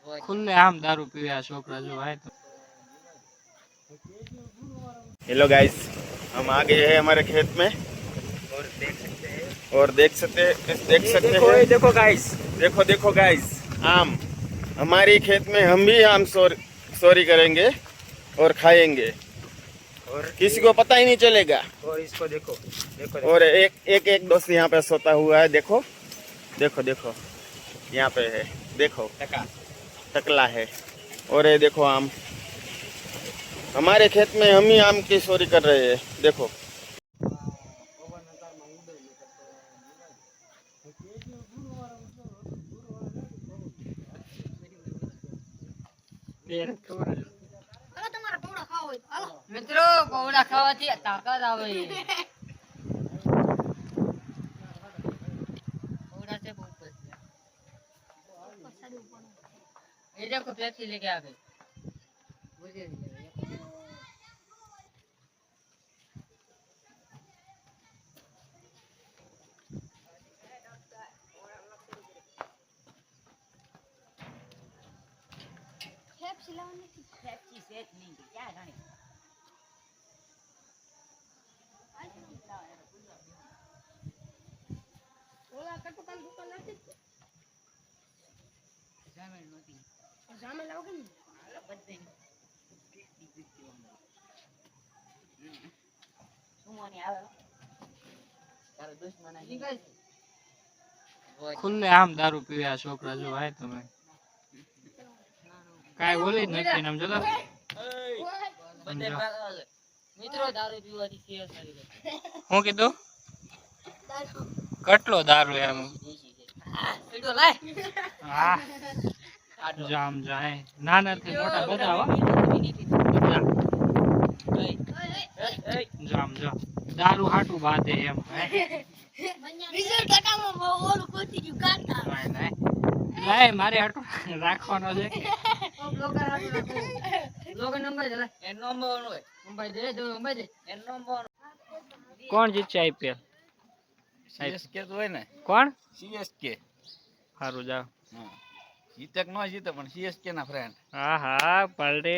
खुले आम दारू पीवे छोकरा जो है तो। हेलो गाइस, हम आ गए हैं हमारे खेत में और देख सकते हैं देखो गाइस, देखो गाइस, आम हमारी खेत में। हम भी आम चोरी करेंगे और खाएंगे और किसी को पता ही नहीं चलेगा। और इसको देखो, और एक दोस्त यहाँ पे सोता हुआ है। देखो यहाँ पे है, देखो टकला है। और ये देखो आम, हमारे खेत में हम ही आम की चोरी कर रहे हैं। देखो મિત્રો પૌડા ખાવાથી તાકાત આવે પૌડા से बहुत ये देखो पेप्सी लेके आ गई मुझे पेप्सी लाने की पेप्सी सेट नहीं क्या जाने ओला कटो काल दुकान आती जामे नोती जामे लाओगे नहीं बदे सुमोनी आवे तारो दुश्मन है खुले आम दारू पीवे छोकरा जो है तो मैं काय बोली नहीं नाम जला बदे મિત્રો દારૂ પીવાથી સેહત સારી રહે હું કીધું કેટલો દારૂ એમ સીડો લાય હા જામ જાય નાના થી મોટા બધા હો જામ જો દારૂ હાટું બાંધે એમ બીજો ટકામાં ઓલું કોતી ગયું કાઢતા નહીં લાય મારે હાટું રાખવાનો છે લોગો નંબર જલા એ નંબર હોય નંબર દે એ નંબર કોણ જીતશે આઈપીએલ સીએસકે તો હોય ને, કોણ સીએસકે. સારું જાવ હા, જીતે કે ન જીતે પણ સીએસકે ના ફ્રેન્ડ. હા હા પલટે